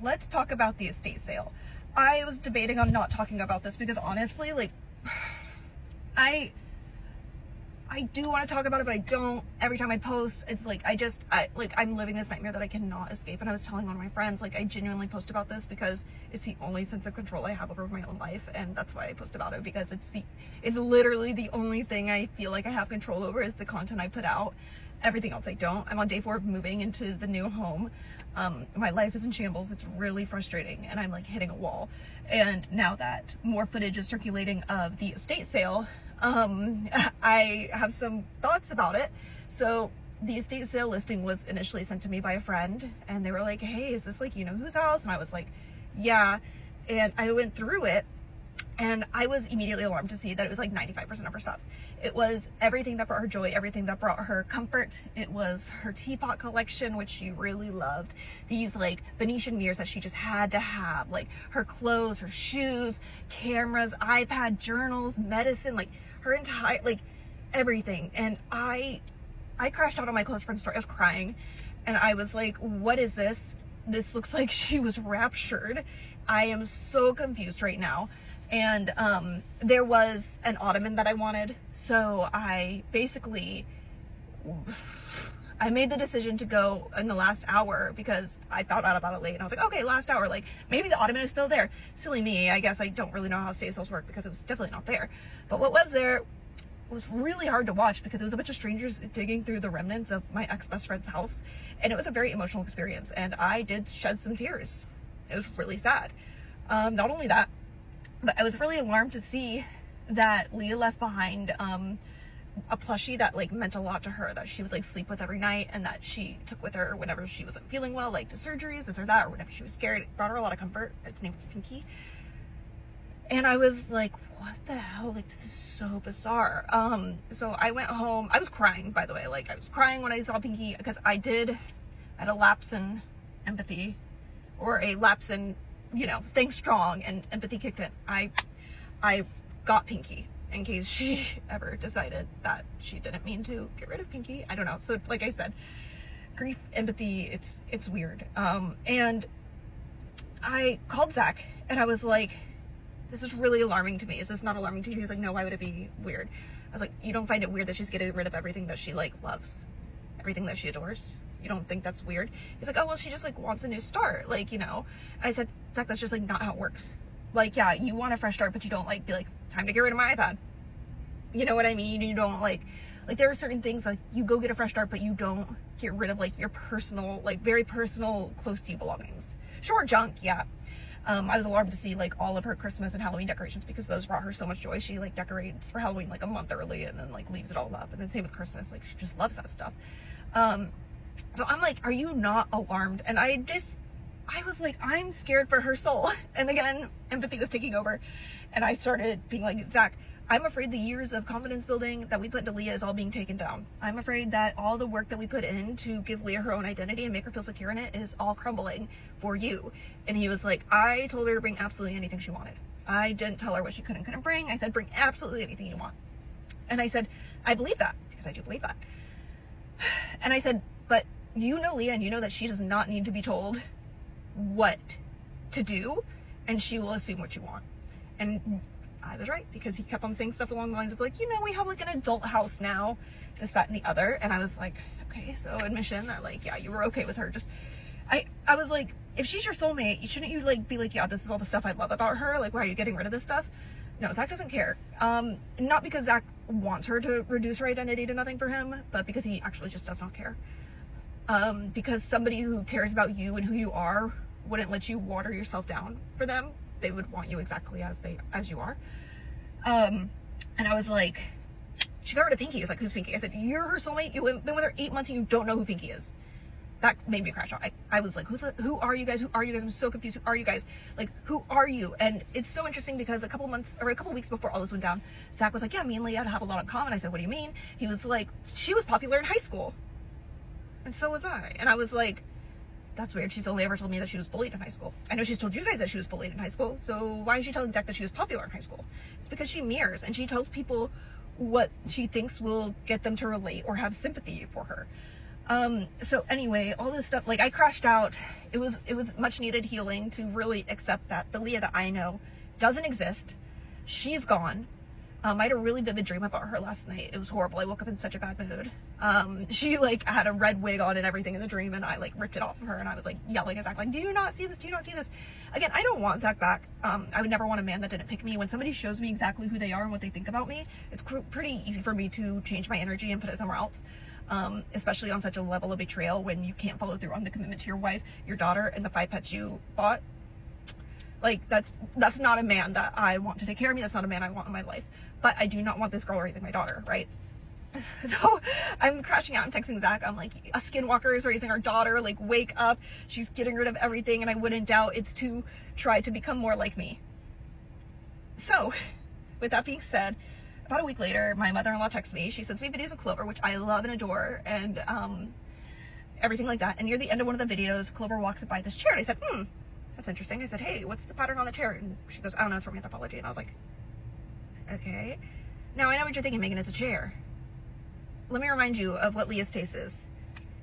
let's talk about the estate sale. I was debating on not talking about this because honestly, like, I do want to talk about it, but I don't. Every time I post, it's like, I'm living this nightmare that I cannot escape. And I was telling one of my friends, like, I genuinely post about this because it's the only sense of control I have over my own life. And that's why I post about it, because it's literally the only thing I feel like I have control over is the content I put out. Everything else I don't. I'm on day 4 of moving into the new home. My life is in shambles. It's really frustrating, and I'm like hitting a wall. And now that more footage is circulating of the estate sale, I have some thoughts about it. So the estate sale listing was initially sent to me by a friend, and they were like, hey, is this like, you know, whose house? And I was like, yeah. And I went through it, and I was immediately alarmed to see that it was like 95% of her stuff. It was everything that brought her joy, everything that brought her comfort. It was her teapot collection, which she really loved. These like Venetian mirrors that she just had to have, like her clothes, her shoes, cameras, iPad, journals, medicine, like her entire, like everything. And I crashed out on my close friend's story. I was crying, and I was like, what is this? This looks like she was raptured. I am so confused right now. And there was an ottoman that I wanted, so I made the decision to go in the last hour because I found out about it late, and I was like, okay, last hour, like maybe the ottoman is still there. Silly me, I guess I don't really know how estate sales work because it was definitely not there. But what was there was really hard to watch because it was a bunch of strangers digging through the remnants of my ex-best friend's house, and it was a very emotional experience, and I did shed some tears. It was really sad. Not only that, but I was really alarmed to see that Leah left behind a plushie that like meant a lot to her, that she would like sleep with every night, and that she took with her whenever she wasn't feeling well, like to surgeries, this or that, or whenever she was scared. It brought her a lot of comfort. Its name was Pinky. And I was like, what the hell? Like, this is so bizarre. So I went home. I was crying, by the way. Like, I was crying when I saw Pinky because I had a lapse in empathy, or a lapse in, you know, staying strong, and empathy kicked in. I got Pinky in case she ever decided that she didn't mean to get rid of Pinky. I don't know. So like I said, grief, empathy, it's weird. And I called Zach, and I was like, this is really alarming to me. Is this not alarming to you? He was like, no, why would it be weird? I was like, you don't find it weird that she's getting rid of everything that she like loves, everything that she adores? You don't think that's weird? He's like, oh, well, she just like wants a new start, like, you know. And I said, Zach, that's just like not how it works. Like, yeah, you want a fresh start, but you don't like be like, time to get rid of my iPad. You know what I mean? You don't like there are certain things like you go get a fresh start, but you don't get rid of like your personal, like very personal, close to you belongings. Sure, junk, yeah. I was alarmed to see like all of her Christmas and Halloween decorations because those brought her so much joy. She like decorates for Halloween like a month early and then like leaves it all up. And then same with Christmas, like she just loves that stuff. So I'm like, are you not alarmed? And I was like, I'm scared for her soul. And again, empathy was taking over. And I started being like, Zach, I'm afraid the years of confidence building that we put into Leah is all being taken down. I'm afraid that all the work that we put in to give Leah her own identity and make her feel secure in it is all crumbling for you. And he was like, I told her to bring absolutely anything she wanted. I didn't tell her what she could and couldn't bring. I said, bring absolutely anything you want. And I said, I believe that, because I do believe that. And I said, but you know Leah, and you know that she does not need to be told what to do, and she will assume what you want. And I was right, because he kept on saying stuff along the lines of like, you know, we have like an adult house now, this, that, and the other. And I was like, okay, so admission that like, yeah, you were okay with her. Just, I was like, if she's your soulmate, shouldn't you like be like, yeah, this is all the stuff I love about her. Like, why are you getting rid of this stuff? No, Zach doesn't care. Not because Zach wants her to reduce her identity to nothing for him, but because he actually just does not care. Because somebody who cares about you and who you are wouldn't let you water yourself down for them. They would want you exactly as you are. And I was like, she got rid of Pinky. He was like, who's Pinky? I said, you're her soulmate. You've been with her 8 months and you don't know who Pinky is. That made me crash out. I was like, who are you guys? Who are you guys? I'm so confused. Who are you guys? Like, who are you? And it's so interesting because a couple weeks before all this went down, Zach was like, yeah, me and Leah have a lot in common. I said, what do you mean? He was like, she was popular in high school. And so was I. And I was like, that's weird. She's only ever told me that she was bullied in high school. I know she's told you guys that she was bullied in high school. So why is she telling Zach that she was popular in high school? It's because she mirrors and she tells people what she thinks will get them to relate or have sympathy for her. So anyway, all this stuff, like I crashed out. It was much needed healing to really accept that the Leah that I know doesn't exist. She's gone. I had a really vivid dream about her last night. It was horrible. I woke up in such a bad mood. She like had a red wig on and everything in the dream, and I like ripped it off of her, and I was like yelling at Zach, like, do you not see this? Do you not see this? Again, I don't want Zach back. I would never want a man that didn't pick me. When somebody shows me exactly who they are and what they think about me, it's pretty easy for me to change my energy and put it somewhere else. Especially on such a level of betrayal when you can't follow through on the commitment to your wife, your daughter, and the 5 pets you bought. Like, that's not a man that I want to take care of me. That's not a man I want in my life. But I do not want this girl raising my daughter, right? So I'm crashing out and texting Zach. I'm like, a skinwalker is raising our daughter. Like, wake up. She's getting rid of everything, and I wouldn't doubt it's to try to become more like me. So, with that being said, about a week later, my mother-in-law texts me. She sends me videos of Clover, which I love and adore, and everything like that. And near the end of one of the videos, Clover walks by this chair, and I said, that's interesting. I said, hey, what's the pattern on the chair? And she goes, I don't know, it's from anthropology. And I was like, okay. Now I know what you're thinking, Megan, it's a chair. Let me remind you of what Leah's taste is.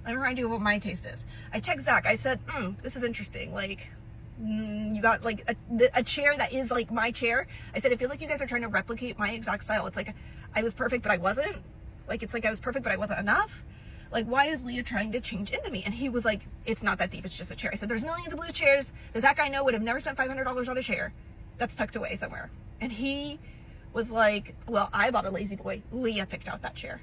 Let me remind you of what my taste is. I text Zach. I said, this is interesting. Like, you got like a chair that is like my chair. I said, it feels like you guys are trying to replicate my exact style. It's like I was perfect, but I wasn't. Like, it's like I was perfect, but I wasn't enough. Like, why is Leah trying to change into me? And he was like, it's not that deep. It's just a chair. I said, there's millions of blue chairs. The Zach I know would have never spent $500 on a chair that's tucked away somewhere. And he was like, well, I bought a lazy boy. Leah picked out that chair.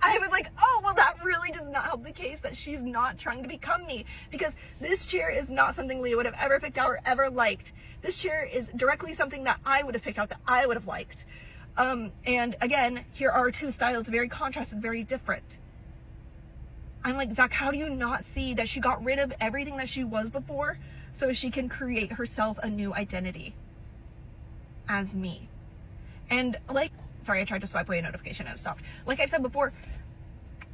I was like, oh, well, that really does not help the case that she's not trying to become me, because this chair is not something Leah would have ever picked out or ever liked. This chair is directly something that I would have picked out, that I would have liked. And again, here are two styles, very contrasted, very different. I'm like, Zach, how do you not see that she got rid of everything that she was before so she can create herself a new identity as me? And like, sorry, I tried to swipe away a notification and it stopped. Like I've said before,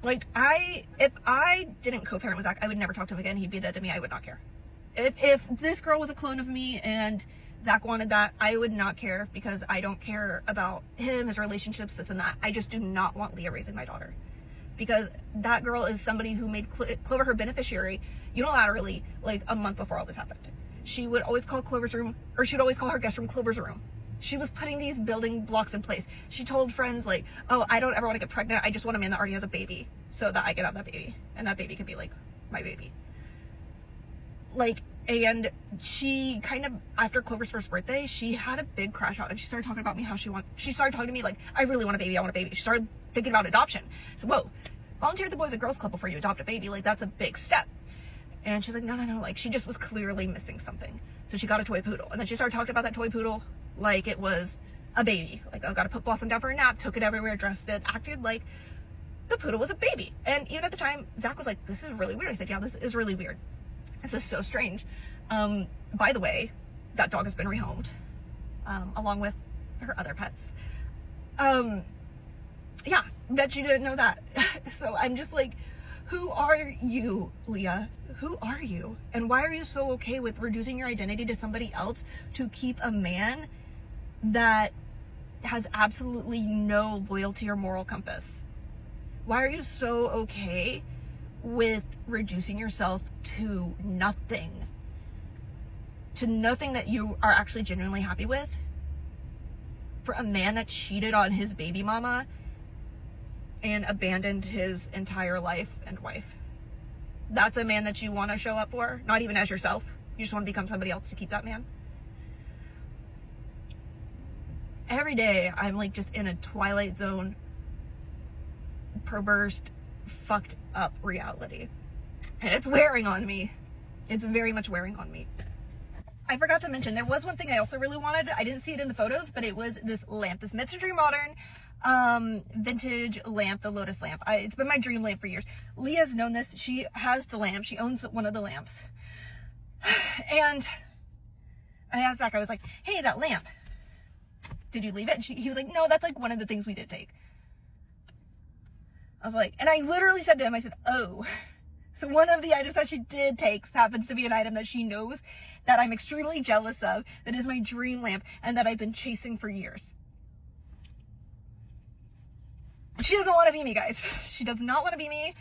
like if I didn't co-parent with Zach, I would never talk to him again. He'd be dead to me. I would not care. If this girl was a clone of me and Zach wanted that, I would not care, because I don't care about him, his relationships, this and that. I just do not want Leah raising my daughter, because that girl is somebody who made Clover her beneficiary unilaterally, like a month before all this happened. She would always call Clover's room, or she would always call her guest room Clover's room. She was putting these building blocks in place. She told friends like, oh, I don't ever want to get pregnant. I just want a man that already has a baby so that I can have that baby, and that baby can be like my baby. Like, and she kind of, after Clover's first birthday, she had a big crash out, and she started talking about me, she started talking to me like, I really want a baby, I want a baby. She started thinking about adoption. So, whoa, volunteer at the Boys and Girls Club before you adopt a baby. Like, that's a big step. And she's like, no, like, she just was clearly missing something. So she got a toy poodle, and then she started talking about that toy poodle like it was a baby. Like, I gotta put Blossom down for a nap, took it everywhere, dressed it, acted like the poodle was a baby. And even at the time, Zach was like, this is really weird. I said, yeah, this is really weird. This is so strange. By the way, that dog has been rehomed, along with her other pets. Yeah, bet you didn't know that. So I'm just like, who are you, Leah? Who are you? And why are you so okay with reducing your identity to somebody else to keep a man that has absolutely no loyalty or moral compass? Why are you so okay with reducing yourself to nothing? To nothing that you are actually genuinely happy with? For a man that cheated on his baby mama and abandoned his entire life and wife. That's a man that you want to show up for? Not even as yourself. You just want to become somebody else to keep that man? Every day I'm like just in a Twilight Zone, perverse, fucked up reality. And it's wearing on me. It's very much wearing on me. I forgot to mention, there was one thing I also really wanted. I didn't see it in the photos, but it was this lamp, this mid-century modern vintage lamp, the Lotus lamp. It's been my dream lamp for years. Leah's known this. She has the lamp. She owns one of the lamps. And I asked Zach, I was like, hey, that lamp, did you leave it? And he was like, no, that's like one of the things we did take. I was like, and I literally said to him, I said, oh, so one of the items that she did take happens to be an item that she knows that I'm extremely jealous of, that is my dream lamp, and that I've been chasing for years. She doesn't want to be me, guys. She does not want to be me.